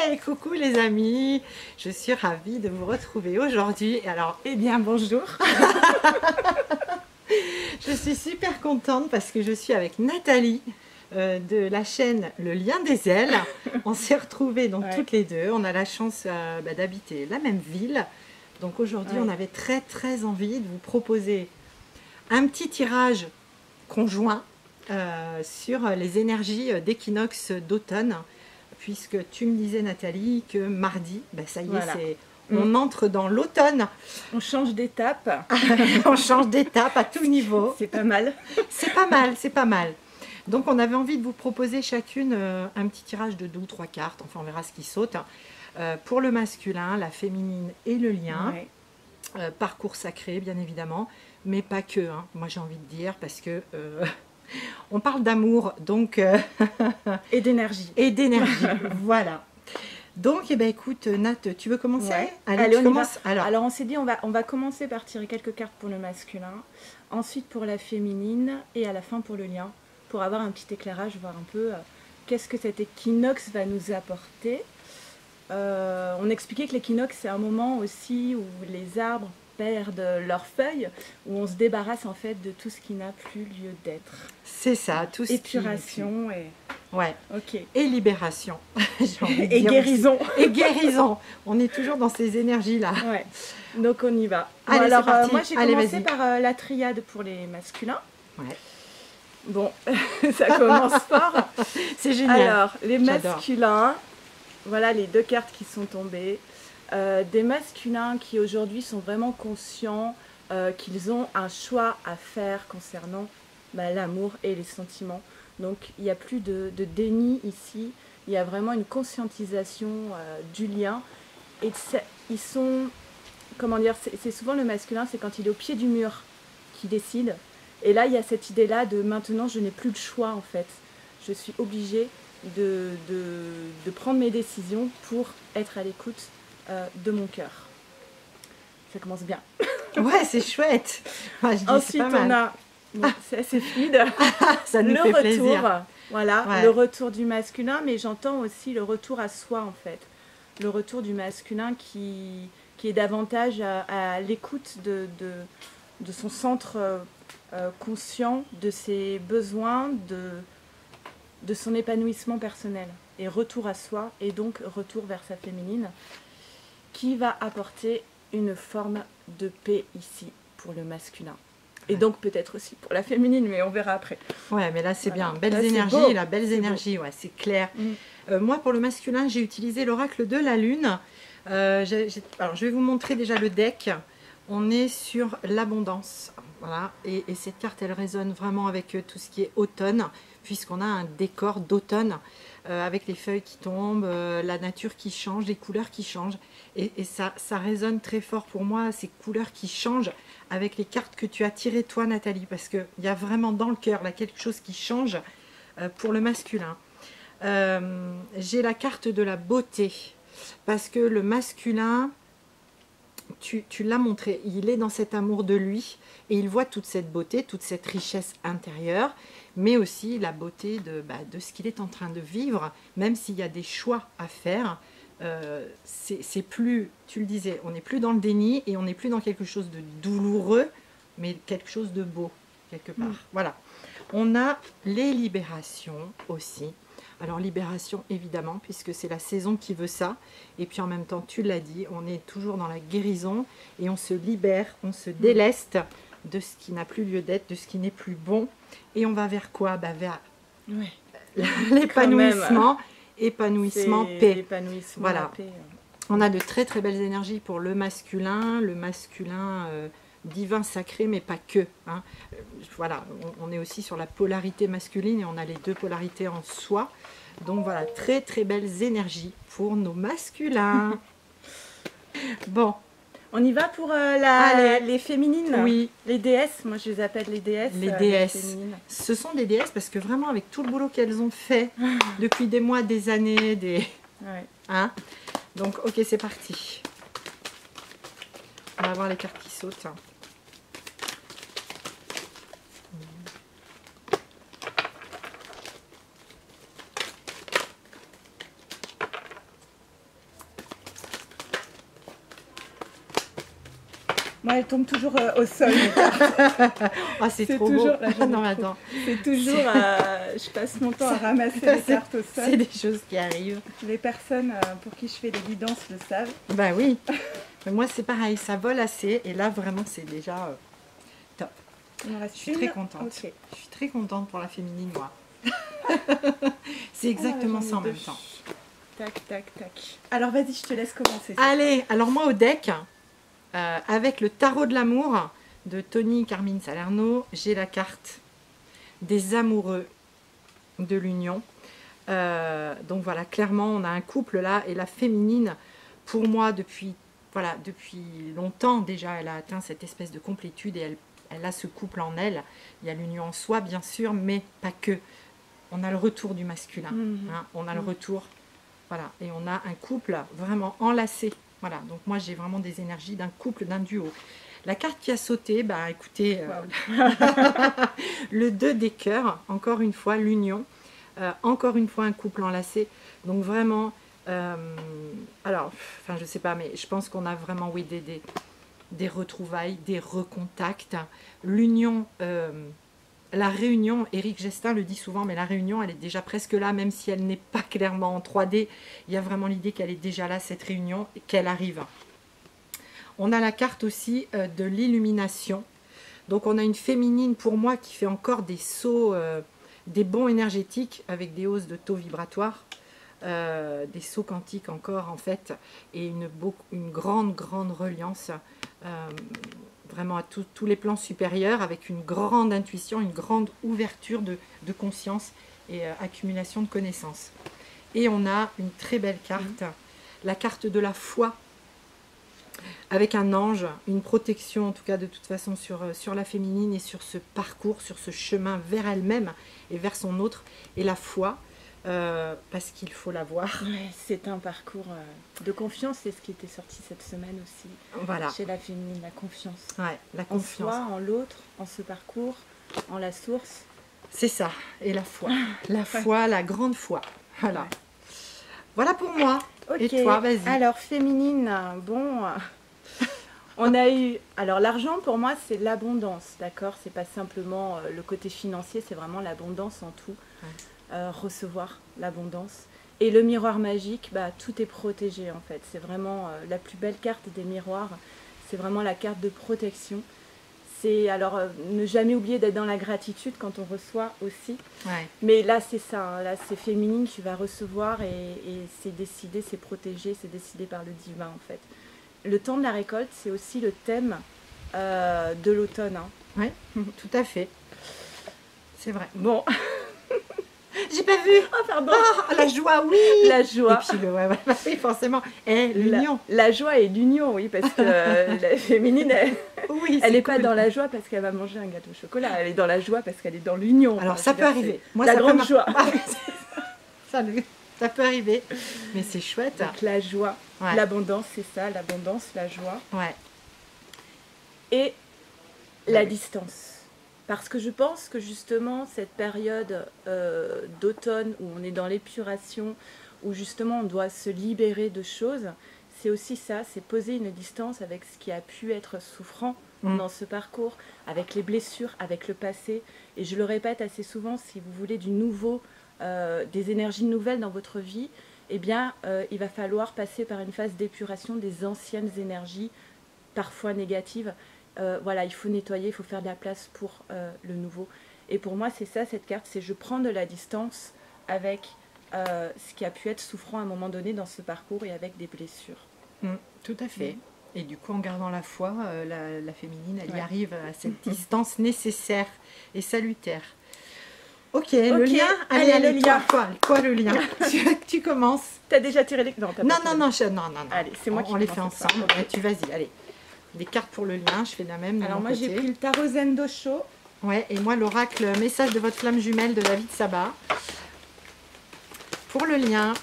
Hey, coucou les amis, je suis ravie de vous retrouver aujourd'hui. Alors, eh bien, bonjour. Je suis super contente parce que je suis avec Nathalie de la chaîne Le Lien des Ailes. On s'est retrouvés donc toutes les deux. On a la chance d'habiter la même ville. Donc aujourd'hui, on avait très envie de vous proposer un petit tirage conjoint sur les énergies d'équinoxe d'automne. Puisque tu me disais, Nathalie, que mardi, ça y est, on entre dans l'automne. On change d'étape. On change d'étape à tout niveau. C'est pas mal. C'est pas mal, c'est pas mal. Donc on avait envie de vous proposer chacune un petit tirage de 2 ou 3 cartes. Enfin, on verra ce qui saute. Pour le masculin, la féminine et le lien. Parcours sacré, bien évidemment. Mais pas que, hein. Moi, j'ai envie de dire, parce que... on parle d'amour, donc... et d'énergie. Et d'énergie, voilà. Donc, eh ben, écoute, Nat, tu veux commencer? Allez, on commence. Alors, on s'est dit, on va commencer par tirer quelques cartes pour le masculin, ensuite pour la féminine, et à la fin pour le lien, pour avoir un petit éclairage, voir un peu qu'est-ce que cet équinoxe va nous apporter. On expliquait que l'équinoxe, c'est un moment aussi où les arbres perdent leurs feuilles, où on se débarrasse en fait de tout ce qui n'a plus lieu d'être. C'est ça, tout ce épuration qui... et... Ouais. Ok. Et libération. Et guérison. Et guérison. On est toujours dans ces énergies-là. Ouais. Donc on y va. Allez, bon, alors, c'est moi j'ai commencé par la triade pour les masculins. Ouais. Bon, ça commence fort. C'est génial. Alors, les masculins, voilà les 2 cartes qui sont tombées. Des masculins qui aujourd'hui sont vraiment conscients qu'ils ont un choix à faire concernant l'amour et les sentiments. Donc il n'y a plus de déni ici, il y a vraiment une conscientisation du lien. Et ils sont, comment dire, c'est souvent le masculin, c'est quand il est au pied du mur qu'il décide. Et là il y a cette idée-là de maintenant je n'ai plus le choix en fait. Je suis obligée de prendre mes décisions pour être à l'écoute de mon cœur. Ça commence bien. Ouais, c'est chouette. Moi, je dis, ensuite, on a, c'est assez fluide, ça nous fait plaisir. Voilà, le retour du masculin, mais j'entends aussi le retour à soi en fait. Le retour du masculin qui est davantage à l'écoute de son centre conscient, de ses besoins, de son épanouissement personnel. Et retour à soi, et donc retour vers sa féminine, qui va apporter une forme de paix ici pour le masculin. Et donc peut-être aussi pour la féminine, mais on verra après. Ouais, mais là c'est bien. Belles énergies, là, belles énergies, ouais, c'est clair. Moi, pour le masculin, j'ai utilisé l'oracle de la lune. Alors, je vais vous montrer déjà le deck. On est sur l'abondance. Voilà. Et cette carte, elle résonne vraiment avec tout ce qui est automne, puisqu'on a un décor d'automne. Avec les feuilles qui tombent, la nature qui change, les couleurs qui changent. Et ça résonne très fort pour moi, ces couleurs qui changent avec les cartes que tu as tirées toi, Nathalie, parce qu'il y a vraiment dans le cœur là quelque chose qui change pour le masculin. J'ai la carte de la beauté, parce que le masculin, tu l'as montré, il est dans cet amour de lui, et il voit toute cette beauté, toute cette richesse intérieure, mais aussi la beauté de ce qu'il est en train de vivre, même s'il y a des choix à faire. C'est plus, tu le disais, on n'est plus dans le déni et on n'est plus dans quelque chose de douloureux, mais quelque chose de beau, quelque part. Voilà. On a les libérations aussi. Alors libération évidemment, puisque c'est la saison qui veut ça. Et puis en même temps, tu l'as dit, on est toujours dans la guérison et on se libère, on se déleste de ce qui n'a plus lieu d'être, de ce qui n'est plus bon. Et on va vers quoi? Vers l'épanouissement. Épanouissement, paix. Voilà. Paix. On a de très belles énergies pour le masculin divin, sacré, mais pas que. Hein. Voilà, on est aussi sur la polarité masculine et on a les 2 polarités en soi. Donc voilà, très belles énergies pour nos masculins. Bon. On y va pour les féminines. Oui. Les déesses, moi je les appelle les déesses. Les déesses. Ce sont des déesses parce que vraiment avec tout le boulot qu'elles ont fait depuis des mois, des années, hein. Donc ok, c'est parti. On va voir les cartes qui sautent. Moi, elle tombe toujours au sol. Ah, c'est trop beau. Non, mais attends. C'est toujours, je passe mon temps à ramasser les cartes au sol. C'est des choses qui arrivent. Les personnes pour qui je fais des guidances le savent. Bah oui. Mais moi, c'est pareil, ça vole assez. Et là, vraiment, c'est déjà top. Je suis très contente. Okay. Je suis très contente pour la féminine, moi. C'est exactement ça en même temps. Tac, tac, tac. Alors, vas-y, je te laisse commencer. Allez, alors moi, au deck... avec le tarot de l'amour de Tony Carmine Salerno, j'ai la carte des amoureux de l'union. Donc voilà, clairement, on a un couple là, et la féminine, pour moi, depuis longtemps déjà, elle a atteint cette espèce de complétude et elle a ce couple en elle. Il y a l'union en soi, bien sûr, mais pas que. On a le retour du masculin, hein, on a le retour, voilà, et on a un couple vraiment enlacé. Voilà, donc moi j'ai vraiment des énergies d'un couple, d'un duo. La carte qui a sauté, bah écoutez, le 2 des cœurs, encore une fois l'union, encore une fois un couple enlacé. Donc vraiment, alors, enfin je sais pas, mais je pense qu'on a vraiment, oui, des retrouvailles, des recontacts. L'union, la réunion, Éric Gestin le dit souvent, mais la réunion, elle est déjà presque là, même si elle n'est pas clairement en 3D. Il y a vraiment l'idée qu'elle est déjà là, cette réunion, et qu'elle arrive. On a la carte aussi de l'illumination. Donc on a une féminine, pour moi, qui fait encore des sauts, des bonds énergétiques, avec des hausses de taux vibratoires, des sauts quantiques encore, en fait, et une grande reliance, vraiment à tous les plans supérieurs, avec une grande intuition, une grande ouverture de conscience et accumulation de connaissances. Et on a une très belle carte, la carte de la foi, avec un ange, une protection en tout cas de toute façon sur la féminine et sur ce parcours, sur ce chemin vers elle-même et vers son autre, et la foi, parce qu'il faut l'avoir. Ouais, c'est un parcours de confiance, c'est ce qui était sorti cette semaine aussi. Voilà. Chez la féminine, la confiance. Ouais, la confiance. En soi, en l'autre, en ce parcours, en la source. C'est ça, et la foi. La foi, la grande foi. Voilà. Ouais. Voilà pour moi. Okay. Et toi, vas-y. Alors, féminine, bon... On a eu... Alors, l'argent, pour moi, c'est l'abondance, d'accord? C'est pas simplement le côté financier, c'est vraiment l'abondance en tout. Ouais. Recevoir l'abondance. Et le miroir magique, bah, tout est protégé en fait. C'est vraiment la plus belle carte des miroirs. C'est vraiment la carte de protection. C'est alors ne jamais oublier d'être dans la gratitude quand on reçoit aussi. Ouais. Mais là c'est ça, hein, là c'est féminine, tu vas recevoir et c'est décidé, c'est protégé, c'est décidé par le divin en fait. Le temps de la récolte, c'est aussi le thème de l'automne. Hein. Oui, tout à fait. C'est vrai. Bon. J'ai pas vu. Oh, pardon. Oh, la joie, oui. La joie. Et puis oui, forcément. Et l'union. La joie et l'union, oui, parce que la féminine, elle n'est pas dans la joie parce qu'elle va manger un gâteau au chocolat. Elle est dans la joie parce qu'elle est dans l'union. Alors ça peut arriver. Moi, la grande joie. Ça peut arriver. Mais c'est chouette. Donc la joie, ouais. L'abondance, c'est ça, l'abondance, la joie. Ouais. Et la distance. Parce que je pense que justement cette période d'automne où on est dans l'épuration, où justement on doit se libérer de choses, c'est aussi ça, c'est poser une distance avec ce qui a pu être souffrant dans ce parcours, avec les blessures, avec le passé. Et je le répète assez souvent, si vous voulez du nouveau, des énergies nouvelles dans votre vie, eh bien il va falloir passer par une phase d'épuration des anciennes énergies, parfois négatives. Voilà, il faut nettoyer, il faut faire de la place pour le nouveau. Et pour moi, c'est ça, cette carte, c'est je prends de la distance avec ce qui a pu être souffrant à un moment donné dans ce parcours et avec des blessures. Tout à fait. Et du coup, en gardant la foi, la féminine, elle y arrive à cette distance nécessaire et salutaire. Ok, le lien. Allez, le lien. Quoi le lien? Tu commences. T'as déjà tiré les... Non. Allez, c'est moi qui on les fait ensemble. Okay. Tu vas-y, allez. Des cartes pour le lien, je fais la même. Alors moi j'ai pris le tarot Zen d'Osho. Ouais, et moi l'oracle message de votre flamme jumelle de David Saba. Pour le lien.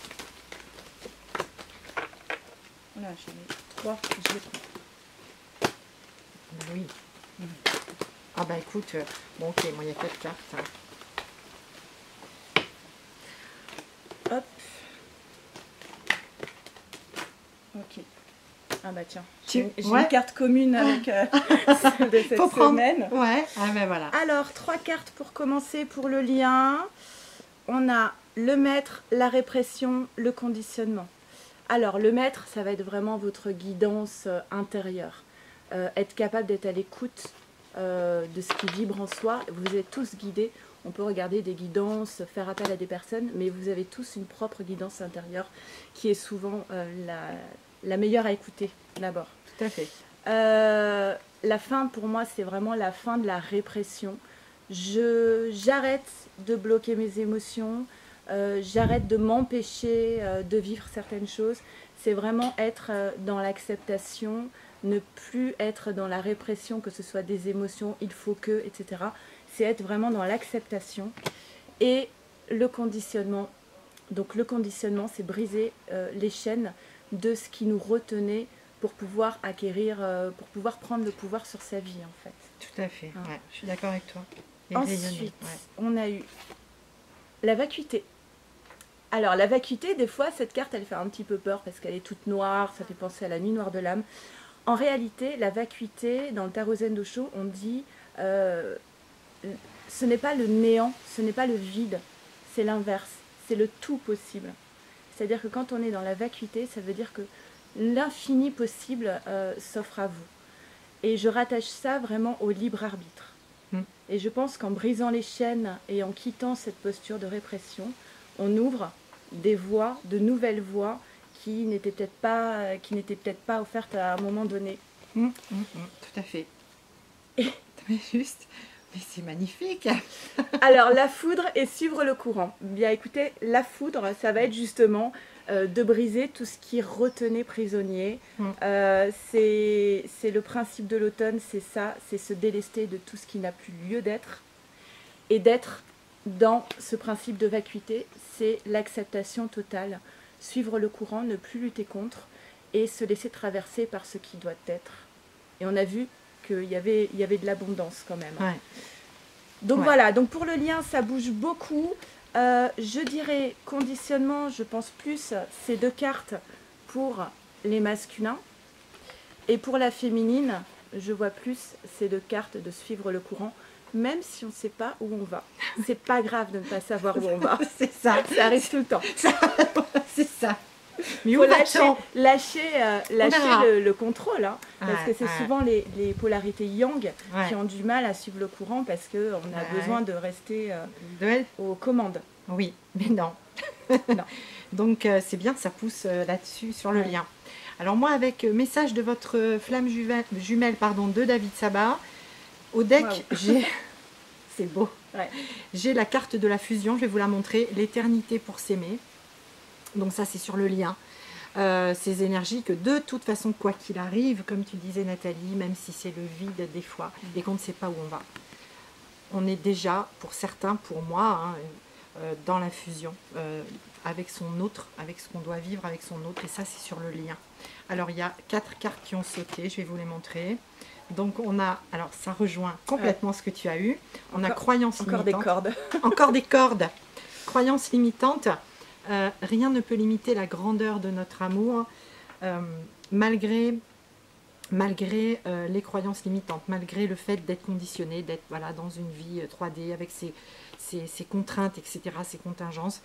Voilà, j'ai les 3, je les prends. Oui. Ah bah écoute, bon ok, moi il y a 4 cartes. Hop. Ok. Ah bah tiens, Ouais. j'ai une carte commune avec celle de cette Faut prendre. semaine. Ouais, ah ben voilà. Alors, 3 cartes pour commencer pour le lien. On a le maître, la répression, le conditionnement. Alors, le maître, ça va être vraiment votre guidance intérieure. Être capable d'être à l'écoute de ce qui vibre en soi. Vous êtes tous guidés. On peut regarder des guidances, faire appel à des personnes, mais vous avez tous une propre guidance intérieure qui est souvent la meilleure à écouter d'abord. Tout à fait. La fin, pour moi, c'est vraiment la fin de la répression. J'arrête de bloquer mes émotions, j'arrête de m'empêcher de vivre certaines choses. C'est vraiment être dans l'acceptation, ne plus être dans la répression, que ce soit des émotions, il faut que, etc. C'est être vraiment dans l'acceptation. Et le conditionnement. Donc le conditionnement, c'est briser les chaînes de ce qui nous retenait pour pouvoir acquérir, pour pouvoir prendre le pouvoir sur sa vie, en fait. Tout à fait, Hein. ouais, je suis d'accord avec toi. Et Ensuite, rayonner, on a eu la vacuité. Alors, la vacuité, des fois, cette carte, elle fait un petit peu peur parce qu'elle est toute noire, ça fait penser à la nuit noire de l'âme. En réalité, la vacuité, dans le tarot Zen Dosho, on dit ce n'est pas le néant, ce n'est pas le vide, c'est l'inverse, c'est le tout possible. C'est-à-dire que quand on est dans la vacuité, ça veut dire que l'infini possible s'offre à vous. Et je rattache ça vraiment au libre arbitre. Et je pense qu'en brisant les chaînes et en quittant cette posture de répression, on ouvre des voies, de nouvelles voies qui n'étaient peut-être pas offertes à un moment donné. tout à fait. Mais juste, mais c'est magnifique. Alors, la foudre et suivre le courant. Bien écoutez, la foudre, ça va être justement de briser tout ce qui retenait prisonnier. C'est le principe de l'automne, c'est ça, c'est se délester de tout ce qui n'a plus lieu d'être. Et d'être dans ce principe de vacuité, c'est l'acceptation totale. Suivre le courant, ne plus lutter contre et se laisser traverser par ce qui doit être. Et on a vu qu'il y avait de l'abondance quand même. Ouais. Donc voilà, donc pour le lien, ça bouge beaucoup. Je dirais conditionnement, je pense plus ces 2 cartes pour les masculins. Et pour la féminine, je vois plus ces 2 cartes de suivre le courant, même si on ne sait pas où on va. C'est pas grave de ne pas savoir où on va. C'est ça. Ça arrive tout le temps. C'est ça. Mais Il où faut va-t-on? lâcher verra. le contrôle, hein, parce que c'est souvent les polarités yang qui ont du mal à suivre le courant parce qu'on a besoin de rester aux commandes. Oui, mais non. Non. Donc c'est bien, ça pousse là-dessus sur le lien. Alors moi, avec message de votre flamme jumelle de David Sabat, au deck, j'ai... C'est beau. Ouais. J'ai la carte de la fusion, je vais vous la montrer, l'éternité pour s'aimer. Donc ça, c'est sur le lien. Ces énergies que de toute façon, quoi qu'il arrive, comme tu disais Nathalie, même si c'est le vide des fois et qu'on ne sait pas où on va, on est déjà, pour certains, pour moi, dans la fusion, avec son autre, avec ce qu'on doit vivre avec son autre, et ça, c'est sur le lien. Alors, il y a 4 cartes qui ont sauté, je vais vous les montrer. Donc, on a, alors ça rejoint complètement ce que tu as eu. On a croyance limitante. Encore des cordes. Encore des cordes. Croyance limitante. Rien ne peut limiter la grandeur de notre amour, malgré les croyances limitantes, malgré le fait d'être conditionné, d'être dans une vie 3D avec ses contraintes, etc., ses contingences.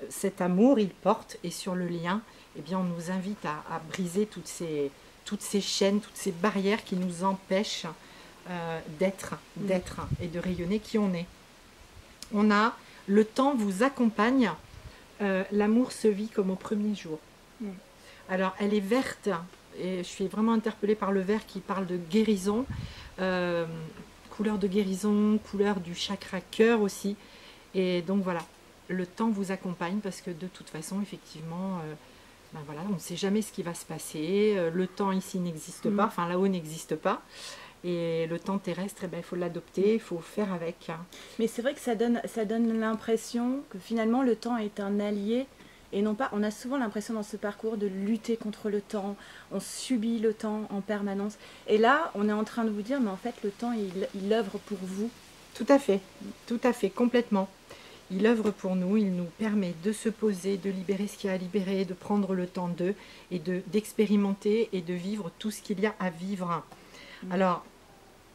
Cet amour, il porte, et sur le lien, eh bien, on nous invite à briser toutes ces chaînes, toutes ces barrières qui nous empêchent d'être et de rayonner qui on est. On a « Le temps vous accompagne ». L'amour se vit comme au premier jour. Alors, elle est verte, et je suis vraiment interpellée par le vert qui parle de guérison, couleur de guérison, couleur du chakra cœur aussi. Et donc voilà, le temps vous accompagne parce que de toute façon, effectivement, on ne sait jamais ce qui va se passer. Le temps ici n'existe pas, enfin là-haut n'existe pas. Et le temps terrestre, il faut l'adopter, il faut faire avec. Mais c'est vrai que ça donne l'impression que finalement le temps est un allié et non pas. On a souvent l'impression dans ce parcours de lutter contre le temps, on subit le temps en permanence. Et là, on est en train de vous dire, mais en fait, le temps, il œuvre pour vous. Tout à fait, complètement. il œuvre pour nous, il nous permet de se poser, de libérer ce qu'il y a à libérer, de prendre le temps d'eux et d'expérimenter et de vivre tout ce qu'il y a à vivre. Alors,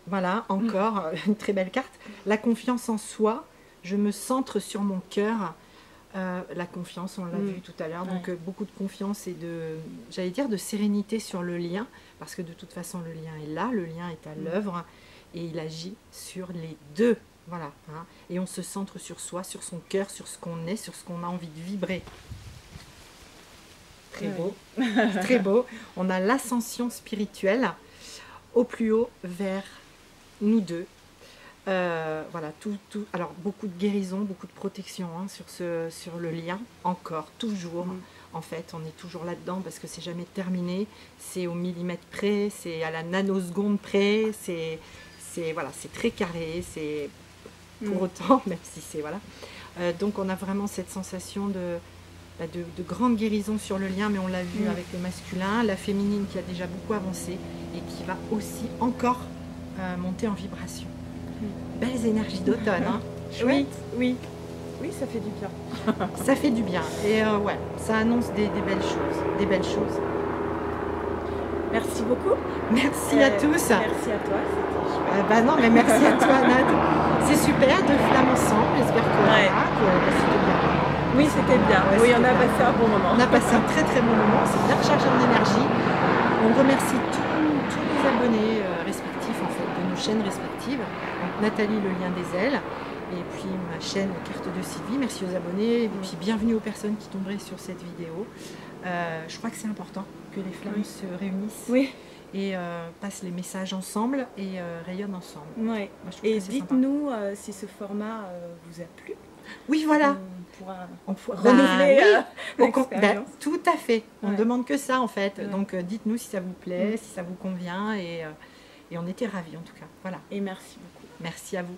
voilà, encore une très belle carte. La confiance en soi, je me centre sur mon cœur. La confiance, on l'a vu tout à l'heure, donc beaucoup de confiance et j'allais dire de sérénité sur le lien, parce que de toute façon le lien est là, le lien est à l'œuvre et il agit sur les deux, voilà, hein. Et on se centre sur soi, sur son cœur, sur ce qu'on est, sur ce qu'on a envie de vibrer. Très beau, très beau. On a l'ascension spirituelle au plus haut vers nous deux. Voilà, alors beaucoup de guérison, beaucoup de protection hein, sur le lien, encore, toujours. En fait, on est toujours là-dedans parce que c'est jamais terminé, c'est au millimètre près, c'est à la nanoseconde près, c'est voilà, c'est très carré, c'est pour autant, même si c'est voilà. Donc on a vraiment cette sensation de grande guérison sur le lien, mais on l'a vu avec le masculin, la féminine qui a déjà beaucoup avancé et qui va aussi encore monter en vibration. Belles énergies d'automne, hein. Chouette. Oui, ça fait du bien. Ça fait du bien. Et ouais, ça annonce des belles choses. Des belles choses. Merci beaucoup. Merci à tous. Merci à toi. Bah non, mais merci à toi, Nad. C'est super, deux flammes ensemble. J'espère que c'était bien. Oui, c'était bien. Ouais, oui, on a passé un bon moment. On a passé un très très bon moment. C'est bien rechargé en énergie. On remercie tous les abonnés respectifs en fait, de nos chaînes respectives. Donc, Nathalie, le lien des ailes. Et puis ma chaîne Carte de Sylvie. Merci aux abonnés. Et puis bienvenue aux personnes qui tomberaient sur cette vidéo. Je crois que c'est important que les flammes se réunissent et passent les messages ensemble et rayonnent ensemble. Ouais. Moi, et dites-nous si ce format vous a plu. Oui, voilà. On pourra renouveler l'expérience. Tout à fait. On ne demande que ça en fait. Donc dites-nous si ça vous plaît, si ça vous convient. Et on était ravis en tout cas. Voilà. Et merci beaucoup. Merci à vous.